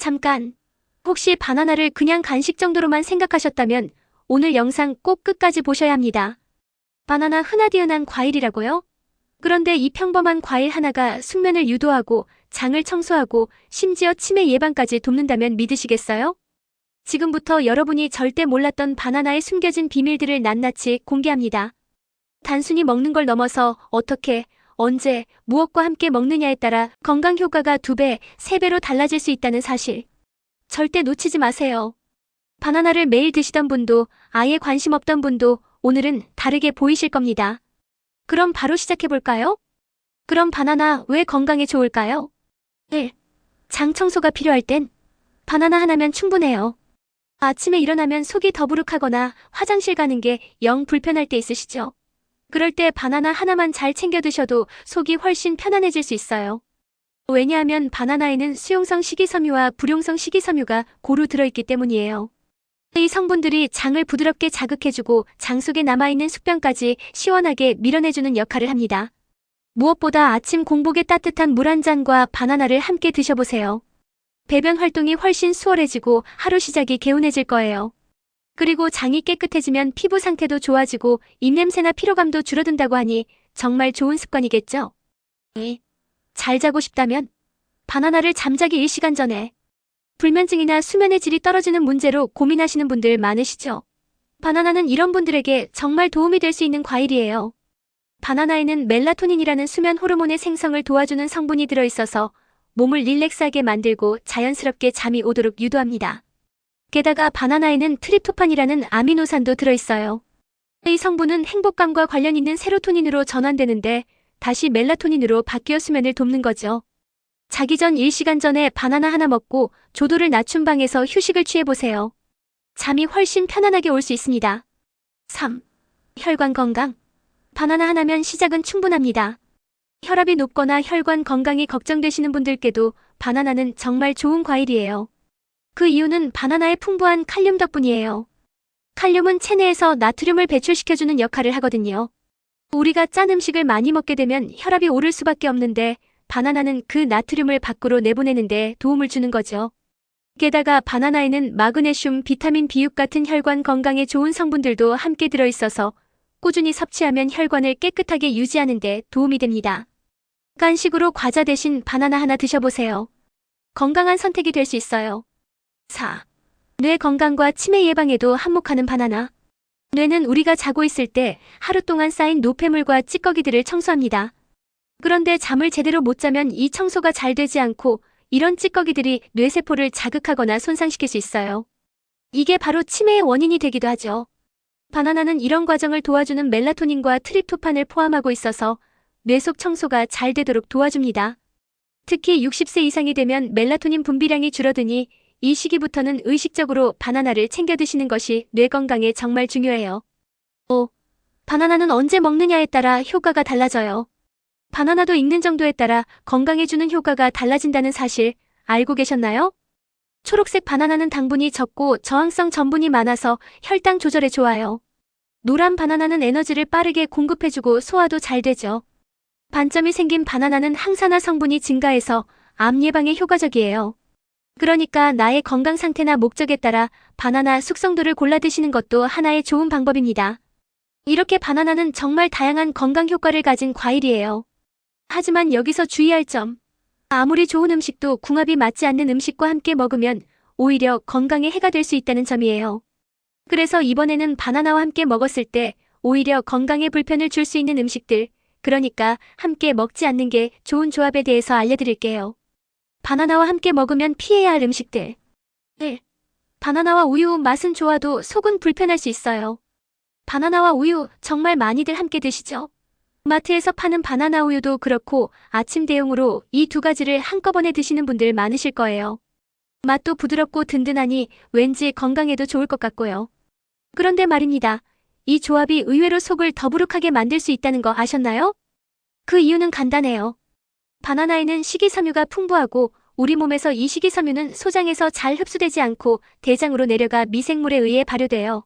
잠깐. 혹시 바나나를 그냥 간식 정도로만 생각하셨다면 오늘 영상 꼭 끝까지 보셔야 합니다. 바나나 흔하디흔한 과일이라고요? 그런데 이 평범한 과일 하나가 숙면을 유도하고 장을 청소하고 심지어 치매 예방까지 돕는다면 믿으시겠어요? 지금부터 여러분이 절대 몰랐던 바나나의 숨겨진 비밀들을 낱낱이 공개합니다. 단순히 먹는 걸 넘어서 어떻게, 언제, 무엇과 함께 먹느냐에 따라 건강 효과가 2배, 3배로 달라질 수 있다는 사실. 절대 놓치지 마세요. 바나나를 매일 드시던 분도 아예 관심 없던 분도 오늘은 다르게 보이실 겁니다. 그럼 바로 시작해볼까요? 그럼 바나나 왜 건강에 좋을까요? 1. 장 청소가 필요할 땐 바나나 하나면 충분해요. 아침에 일어나면 속이 더부룩하거나 화장실 가는 게 영 불편할 때 있으시죠? 그럴 때 바나나 하나만 잘 챙겨 드셔도 속이 훨씬 편안해질 수 있어요. 왜냐하면 바나나에는 수용성 식이섬유와 불용성 식이섬유가 고루 들어있기 때문이에요. 이 성분들이 장을 부드럽게 자극해주고 장 속에 남아있는 숙변까지 시원하게 밀어내주는 역할을 합니다. 무엇보다 아침 공복에 따뜻한 물 한 잔과 바나나를 함께 드셔보세요. 배변 활동이 훨씬 수월해지고 하루 시작이 개운해질 거예요. 그리고 장이 깨끗해지면 피부 상태도 좋아지고 입냄새나 피로감도 줄어든다고 하니 정말 좋은 습관이겠죠? 잘 자고 싶다면 바나나를 잠자기 1시간 전에. 불면증이나 수면의 질이 떨어지는 문제로 고민하시는 분들 많으시죠? 바나나는 이런 분들에게 정말 도움이 될 수 있는 과일이에요. 바나나에는 멜라토닌이라는 수면 호르몬의 생성을 도와주는 성분이 들어있어서 몸을 릴렉스하게 만들고 자연스럽게 잠이 오도록 유도합니다. 게다가 바나나에는 트립토판이라는 아미노산도 들어있어요. 이 성분은 행복감과 관련 있는 세로토닌으로 전환되는데 다시 멜라토닌으로 바뀌어 수면을 돕는 거죠. 자기 전 1시간 전에 바나나 하나 먹고 조도를 낮춘 방에서 휴식을 취해보세요. 잠이 훨씬 편안하게 올 수 있습니다. 3. 혈관 건강. 바나나 하나면 시작은 충분합니다. 혈압이 높거나 혈관 건강이 걱정되시는 분들께도 바나나는 정말 좋은 과일이에요. 그 이유는 바나나의 풍부한 칼륨 덕분이에요. 칼륨은 체내에서 나트륨을 배출시켜주는 역할을 하거든요. 우리가 짠 음식을 많이 먹게 되면 혈압이 오를 수밖에 없는데 바나나는 그 나트륨을 밖으로 내보내는데 도움을 주는 거죠. 게다가 바나나에는 마그네슘, 비타민 B6 같은 혈관 건강에 좋은 성분들도 함께 들어있어서 꾸준히 섭취하면 혈관을 깨끗하게 유지하는 데 도움이 됩니다. 간식으로 과자 대신 바나나 하나 드셔보세요. 건강한 선택이 될 수 있어요. 4. 뇌 건강과 치매 예방에도 한몫하는 바나나. 뇌는 우리가 자고 있을 때 하루 동안 쌓인 노폐물과 찌꺼기들을 청소합니다. 그런데 잠을 제대로 못 자면 이 청소가 잘 되지 않고 이런 찌꺼기들이 뇌세포를 자극하거나 손상시킬 수 있어요. 이게 바로 치매의 원인이 되기도 하죠. 바나나는 이런 과정을 도와주는 멜라토닌과 트립토판을 포함하고 있어서 뇌 속 청소가 잘 되도록 도와줍니다. 특히 60세 이상이 되면 멜라토닌 분비량이 줄어드니 이 시기부터는 의식적으로 바나나를 챙겨 드시는 것이 뇌 건강에 정말 중요해요. 5. 바나나는 언제 먹느냐에 따라 효과가 달라져요. 바나나도 익는 정도에 따라 건강에 주는 효과가 달라진다는 사실 알고 계셨나요? 초록색 바나나는 당분이 적고 저항성 전분이 많아서 혈당 조절에 좋아요. 노란 바나나는 에너지를 빠르게 공급해주고 소화도 잘 되죠. 반점이 생긴 바나나는 항산화 성분이 증가해서 암 예방에 효과적이에요. 그러니까 나의 건강 상태나 목적에 따라 바나나 숙성도를 골라 드시는 것도 하나의 좋은 방법입니다. 이렇게 바나나는 정말 다양한 건강 효과를 가진 과일이에요. 하지만 여기서 주의할 점. 아무리 좋은 음식도 궁합이 맞지 않는 음식과 함께 먹으면 오히려 건강에 해가 될 수 있다는 점이에요. 그래서 이번에는 바나나와 함께 먹었을 때 오히려 건강에 불편을 줄 수 있는 음식들, 그러니까 함께 먹지 않는 게 좋은 조합에 대해서 알려드릴게요. 바나나와 함께 먹으면 피해야 할 음식들. 1. 바나나와 우유 맛은 좋아도 속은 불편할 수 있어요. 바나나와 우유 정말 많이들 함께 드시죠? 마트에서 파는 바나나 우유도 그렇고 아침 대용으로 이 2가지를 한꺼번에 드시는 분들 많으실 거예요. 맛도 부드럽고 든든하니 왠지 건강에도 좋을 것 같고요. 그런데 말입니다. 이 조합이 의외로 속을 더부룩하게 만들 수 있다는 거 아셨나요? 그 이유는 간단해요. 바나나에는 식이섬유가 풍부하고 우리 몸에서 이 식이섬유는 소장에서 잘 흡수되지 않고 대장으로 내려가 미생물에 의해 발효돼요.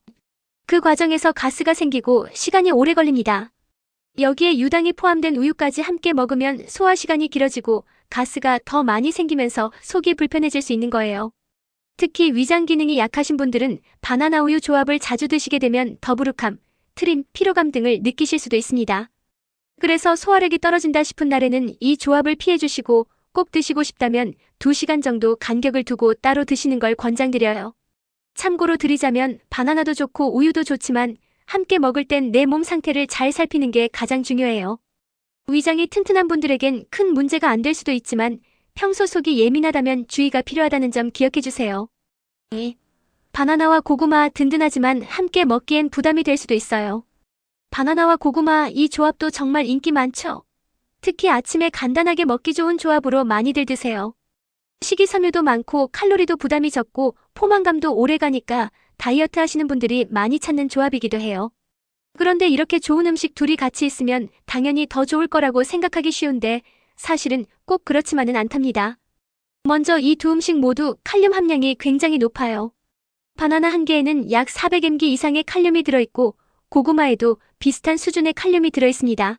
그 과정에서 가스가 생기고 시간이 오래 걸립니다. 여기에 유당이 포함된 우유까지 함께 먹으면 소화 시간이 길어지고 가스가 더 많이 생기면서 속이 불편해질 수 있는 거예요. 특히 위장 기능이 약하신 분들은 바나나 우유 조합을 자주 드시게 되면 더부룩함, 트림, 피로감 등을 느끼실 수도 있습니다. 그래서 소화력이 떨어진다 싶은 날에는 이 조합을 피해주시고 꼭 드시고 싶다면 2시간 정도 간격을 두고 따로 드시는 걸 권장드려요. 참고로 드리자면 바나나도 좋고 우유도 좋지만 함께 먹을 땐 내 몸 상태를 잘 살피는 게 가장 중요해요. 위장이 튼튼한 분들에겐 큰 문제가 안 될 수도 있지만 평소 속이 예민하다면 주의가 필요하다는 점 기억해주세요. 바나나와 고구마 든든하지만 함께 먹기엔 부담이 될 수도 있어요. 바나나와 고구마 이 조합도 정말 인기 많죠? 특히 아침에 간단하게 먹기 좋은 조합으로 많이들 드세요. 식이섬유도 많고 칼로리도 부담이 적고 포만감도 오래가니까 다이어트 하시는 분들이 많이 찾는 조합이기도 해요. 그런데 이렇게 좋은 음식 둘이 같이 있으면 당연히 더 좋을 거라고 생각하기 쉬운데 사실은 꼭 그렇지만은 않답니다. 먼저 이 두 음식 모두 칼륨 함량이 굉장히 높아요. 바나나 한 개에는 약 400mg 이상의 칼륨이 들어있고 고구마에도 비슷한 수준의 칼륨이 들어있습니다.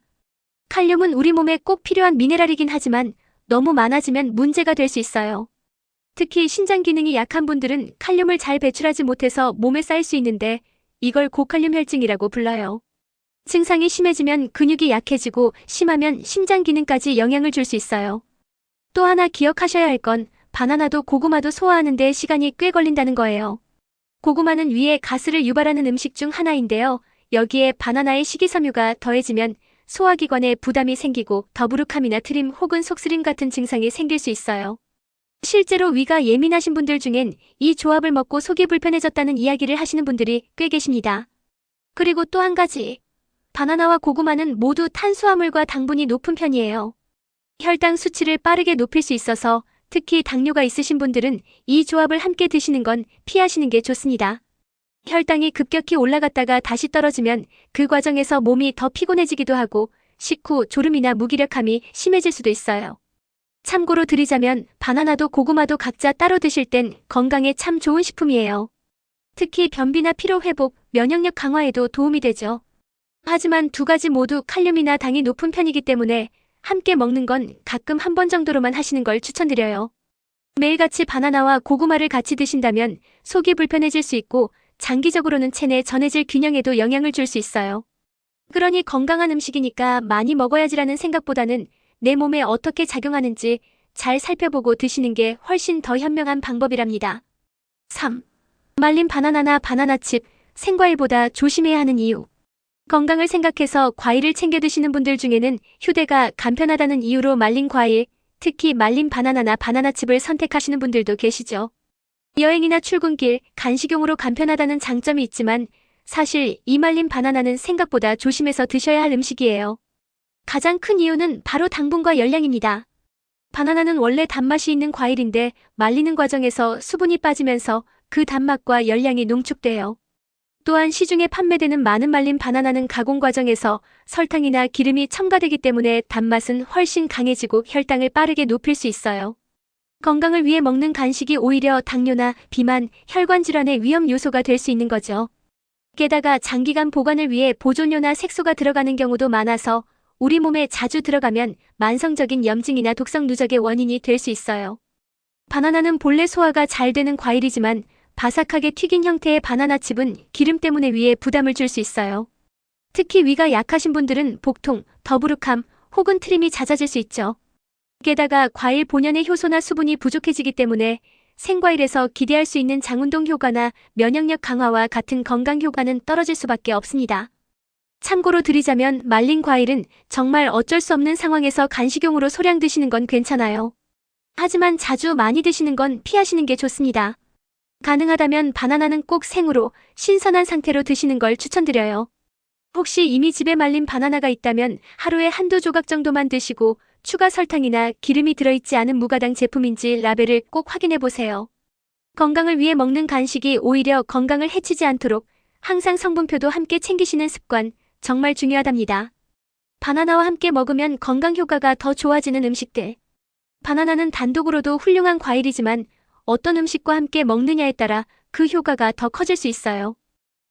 칼륨은 우리 몸에 꼭 필요한 미네랄이긴 하지만 너무 많아지면 문제가 될 수 있어요. 특히 신장 기능이 약한 분들은 칼륨을 잘 배출하지 못해서 몸에 쌓일 수 있는데 이걸 고칼륨 혈증이라고 불러요. 증상이 심해지면 근육이 약해지고 심하면 심장 기능까지 영향을 줄 수 있어요. 또 하나 기억하셔야 할 건 바나나도 고구마도 소화하는 데 시간이 꽤 걸린다는 거예요. 고구마는 위에 가스를 유발하는 음식 중 하나인데요. 여기에 바나나의 식이섬유가 더해지면 소화기관에 부담이 생기고 더부룩함이나 트림 혹은 속쓰림 같은 증상이 생길 수 있어요. 실제로 위가 예민하신 분들 중엔 이 조합을 먹고 속이 불편해졌다는 이야기를 하시는 분들이 꽤 계십니다. 그리고 또 한 가지. 바나나와 고구마는 모두 탄수화물과 당분이 높은 편이에요. 혈당 수치를 빠르게 높일 수 있어서 특히 당뇨가 있으신 분들은 이 조합을 함께 드시는 건 피하시는 게 좋습니다. 혈당이 급격히 올라갔다가 다시 떨어지면 그 과정에서 몸이 더 피곤해지기도 하고 식후 졸음이나 무기력함이 심해질 수도 있어요. 참고로 드리자면 바나나도 고구마도 각자 따로 드실 땐 건강에 참 좋은 식품이에요. 특히 변비나 피로 회복, 면역력 강화에도 도움이 되죠. 하지만 두 가지 모두 칼륨이나 당이 높은 편이기 때문에 함께 먹는 건 가끔 한 번 정도로만 하시는 걸 추천드려요. 매일같이 바나나와 고구마를 같이 드신다면 속이 불편해질 수 있고 장기적으로는 체내 전해질 균형에도 영향을 줄 수 있어요. 그러니 건강한 음식이니까 많이 먹어야지라는 생각보다는 내 몸에 어떻게 작용하는지 잘 살펴보고 드시는 게 훨씬 더 현명한 방법이랍니다. 3. 말린 바나나나 바나나칩, 생과일보다 조심해야 하는 이유. 건강을 생각해서 과일을 챙겨 드시는 분들 중에는 휴대가 간편하다는 이유로 말린 과일, 특히 말린 바나나나 바나나칩을 선택하시는 분들도 계시죠. 여행이나 출근길, 간식용으로 간편하다는 장점이 있지만 사실 이 말린 바나나는 생각보다 조심해서 드셔야 할 음식이에요. 가장 큰 이유는 바로 당분과 열량입니다. 바나나는 원래 단맛이 있는 과일인데 말리는 과정에서 수분이 빠지면서 그 단맛과 열량이 농축돼요. 또한 시중에 판매되는 많은 말린 바나나는 가공 과정에서 설탕이나 기름이 첨가되기 때문에 단맛은 훨씬 강해지고 혈당을 빠르게 높일 수 있어요. 건강을 위해 먹는 간식이 오히려 당뇨나 비만, 혈관 질환의 위험 요소가 될 수 있는 거죠. 게다가 장기간 보관을 위해 보존료나 색소가 들어가는 경우도 많아서 우리 몸에 자주 들어가면 만성적인 염증이나 독성 누적의 원인이 될 수 있어요. 바나나는 본래 소화가 잘 되는 과일이지만 바삭하게 튀긴 형태의 바나나칩은 기름 때문에 위에 부담을 줄 수 있어요. 특히 위가 약하신 분들은 복통, 더부룩함 혹은 트림이 잦아질 수 있죠. 게다가 과일 본연의 효소나 수분이 부족해지기 때문에 생과일에서 기대할 수 있는 장운동 효과나 면역력 강화와 같은 건강 효과는 떨어질 수밖에 없습니다. 참고로 드리자면 말린 과일은 정말 어쩔 수 없는 상황에서 간식용으로 소량 드시는 건 괜찮아요. 하지만 자주 많이 드시는 건 피하시는 게 좋습니다. 가능하다면 바나나는 꼭 생으로 신선한 상태로 드시는 걸 추천드려요. 혹시 이미 집에 말린 바나나가 있다면 하루에 한두 조각 정도만 드시고 추가 설탕이나 기름이 들어있지 않은 무가당 제품인지 라벨을 꼭 확인해 보세요. 건강을 위해 먹는 간식이 오히려 건강을 해치지 않도록 항상 성분표도 함께 챙기시는 습관 정말 중요하답니다. 바나나와 함께 먹으면 건강 효과가 더 좋아지는 음식들. 바나나는 단독으로도 훌륭한 과일이지만 어떤 음식과 함께 먹느냐에 따라 그 효과가 더 커질 수 있어요.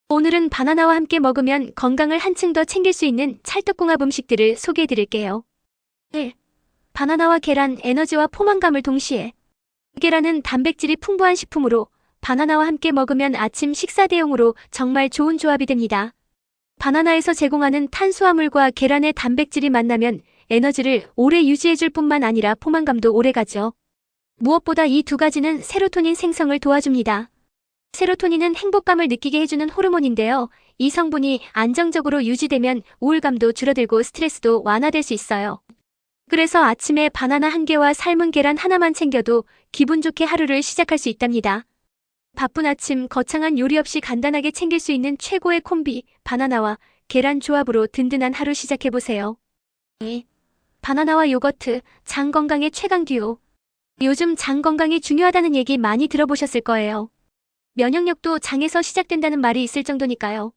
오늘은 바나나와 함께 먹으면 건강을 한층 더 챙길 수 있는 찰떡궁합 음식들을 소개해 드릴게요. 1. 바나나와 계란, 에너지와 포만감을 동시에. 계란은 단백질이 풍부한 식품으로 바나나와 함께 먹으면 아침 식사 대용으로 정말 좋은 조합이 됩니다. 바나나에서 제공하는 탄수화물과 계란의 단백질이 만나면 에너지를 오래 유지해줄 뿐만 아니라 포만감도 오래가죠. 무엇보다 이 두 가지는 세로토닌 생성을 도와줍니다. 세로토닌은 행복감을 느끼게 해주는 호르몬인데요. 이 성분이 안정적으로 유지되면 우울감도 줄어들고 스트레스도 완화될 수 있어요. 그래서 아침에 바나나 한 개와 삶은 계란 하나만 챙겨도 기분 좋게 하루를 시작할 수 있답니다. 바쁜 아침 거창한 요리 없이 간단하게 챙길 수 있는 최고의 콤비, 바나나와 계란 조합으로 든든한 하루 시작해보세요. 바나나와 요거트, 장 건강의 최강 듀오. 요즘 장 건강이 중요하다는 얘기 많이 들어보셨을 거예요. 면역력도 장에서 시작된다는 말이 있을 정도니까요.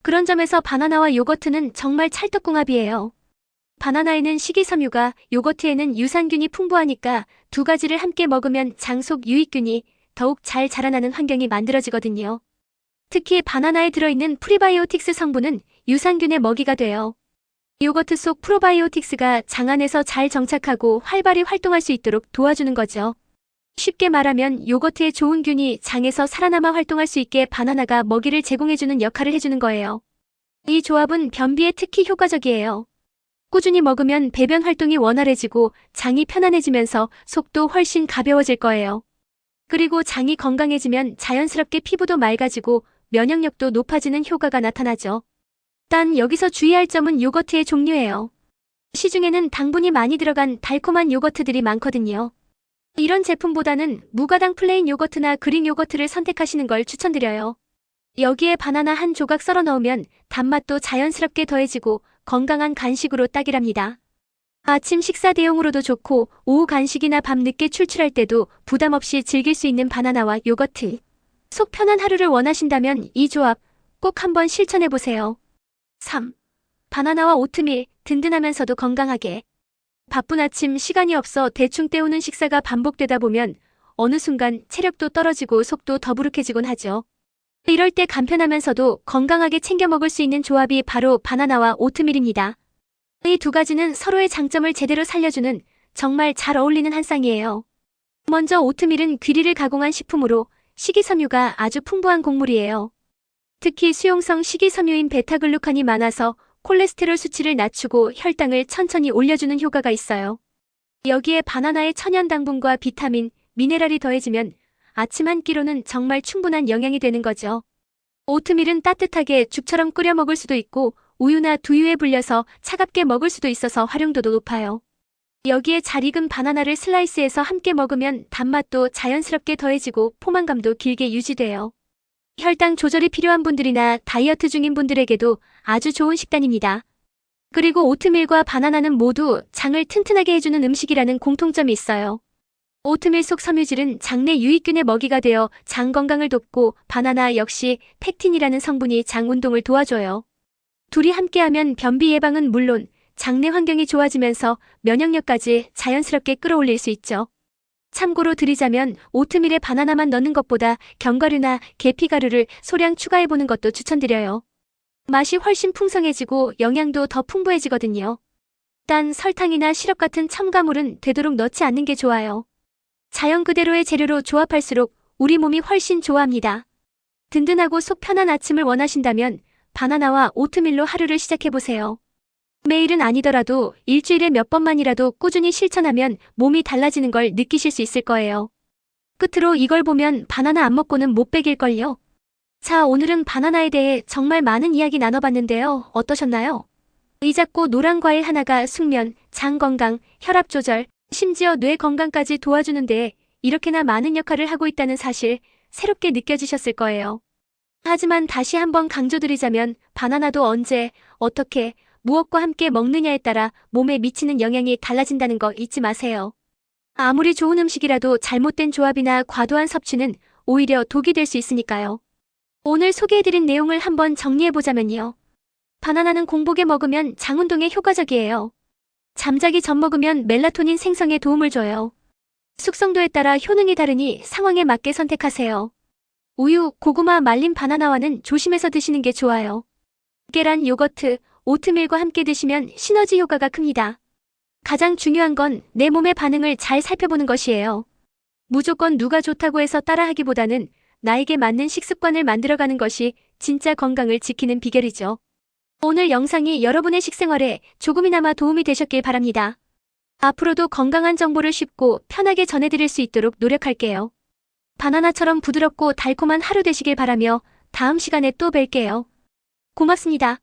그런 점에서 바나나와 요거트는 정말 찰떡궁합이에요. 바나나에는 식이섬유가, 요거트에는 유산균이 풍부하니까 두 가지를 함께 먹으면 장 속 유익균이 더욱 잘 자라나는 환경이 만들어지거든요. 특히 바나나에 들어있는 프리바이오틱스 성분은 유산균의 먹이가 돼요. 요거트 속 프로바이오틱스가 장 안에서 잘 정착하고 활발히 활동할 수 있도록 도와주는 거죠. 쉽게 말하면 요거트의 좋은 균이 장에서 살아남아 활동할 수 있게 바나나가 먹이를 제공해주는 역할을 해주는 거예요. 이 조합은 변비에 특히 효과적이에요. 꾸준히 먹으면 배변 활동이 원활해지고 장이 편안해지면서 속도 훨씬 가벼워질 거예요. 그리고 장이 건강해지면 자연스럽게 피부도 맑아지고 면역력도 높아지는 효과가 나타나죠. 단 여기서 주의할 점은 요거트의 종류예요. 시중에는 당분이 많이 들어간 달콤한 요거트들이 많거든요. 이런 제품보다는 무가당 플레인 요거트나 그릭 요거트를 선택하시는 걸 추천드려요. 여기에 바나나 한 조각 썰어 넣으면 단맛도 자연스럽게 더해지고 건강한 간식으로 딱이랍니다. 아침 식사 대용으로도 좋고 오후 간식이나 밤 늦게 출출할 때도 부담 없이 즐길 수 있는 바나나와 요거트. 속 편한 하루를 원하신다면 이 조합 꼭 한번 실천해보세요. 3. 바나나와 오트밀, 든든하면서도 건강하게. 바쁜 아침 시간이 없어 대충 때우는 식사가 반복되다 보면 어느 순간 체력도 떨어지고 속도 더부룩해지곤 하죠. 이럴 때 간편하면서도 건강하게 챙겨 먹을 수 있는 조합이 바로 바나나와 오트밀입니다. 이 두 가지는 서로의 장점을 제대로 살려주는 정말 잘 어울리는 한 쌍이에요. 먼저 오트밀은 귀리를 가공한 식품으로 식이섬유가 아주 풍부한 곡물이에요. 특히 수용성 식이섬유인 베타글루칸이 많아서 콜레스테롤 수치를 낮추고 혈당을 천천히 올려주는 효과가 있어요. 여기에 바나나의 천연 당분과 비타민, 미네랄이 더해지면 아침 한 끼로는 정말 충분한 영양이 되는 거죠. 오트밀은 따뜻하게 죽처럼 끓여 먹을 수도 있고 우유나 두유에 불려서 차갑게 먹을 수도 있어서 활용도도 높아요. 여기에 잘 익은 바나나를 슬라이스해서 함께 먹으면 단맛도 자연스럽게 더해지고 포만감도 길게 유지돼요. 혈당 조절이 필요한 분들이나 다이어트 중인 분들에게도 아주 좋은 식단입니다. 그리고 오트밀과 바나나는 모두 장을 튼튼하게 해주는 음식이라는 공통점이 있어요. 오트밀 속 섬유질은 장내 유익균의 먹이가 되어 장 건강을 돕고 바나나 역시 팩틴이라는 성분이 장 운동을 도와줘요. 둘이 함께하면 변비 예방은 물론 장내 환경이 좋아지면서 면역력까지 자연스럽게 끌어올릴 수 있죠. 참고로 드리자면 오트밀에 바나나만 넣는 것보다 견과류나 계피가루를 소량 추가해보는 것도 추천드려요. 맛이 훨씬 풍성해지고 영양도 더 풍부해지거든요. 단 설탕이나 시럽 같은 첨가물은 되도록 넣지 않는 게 좋아요. 자연 그대로의 재료로 조합할수록 우리 몸이 훨씬 좋아합니다. 든든하고 속 편한 아침을 원하신다면 바나나와 오트밀로 하루를 시작해보세요. 매일은 아니더라도 일주일에 몇 번만이라도 꾸준히 실천하면 몸이 달라지는 걸 느끼실 수 있을 거예요. 끝으로 이걸 보면 바나나 안 먹고는 못 베길걸요. 자, 오늘은 바나나에 대해 정말 많은 이야기 나눠봤는데요. 어떠셨나요? 이 작고 노란 과일 하나가 숙면, 장 건강, 혈압 조절, 심지어 뇌 건강까지 도와주는데 이렇게나 많은 역할을 하고 있다는 사실 새롭게 느껴지셨을 거예요. 하지만 다시 한번 강조드리자면 바나나도 언제, 어떻게, 무엇과 함께 먹느냐에 따라 몸에 미치는 영향이 달라진다는 거 잊지 마세요. 아무리 좋은 음식이라도 잘못된 조합이나 과도한 섭취는 오히려 독이 될 수 있으니까요. 오늘 소개해드린 내용을 한번 정리해보자면요. 바나나는 공복에 먹으면 장 운동에 효과적이에요. 잠자기 전 먹으면 멜라토닌 생성에 도움을 줘요. 숙성도에 따라 효능이 다르니 상황에 맞게 선택하세요. 우유, 고구마, 말린 바나나와는 조심해서 드시는 게 좋아요. 계란, 요거트, 오트밀과 함께 드시면 시너지 효과가 큽니다. 가장 중요한 건 내 몸의 반응을 잘 살펴보는 것이에요. 무조건 누가 좋다고 해서 따라하기보다는 나에게 맞는 식습관을 만들어가는 것이 진짜 건강을 지키는 비결이죠. 오늘 영상이 여러분의 식생활에 조금이나마 도움이 되셨길 바랍니다. 앞으로도 건강한 정보를 쉽고 편하게 전해드릴 수 있도록 노력할게요. 바나나처럼 부드럽고 달콤한 하루 되시길 바라며 다음 시간에 또 뵐게요. 고맙습니다.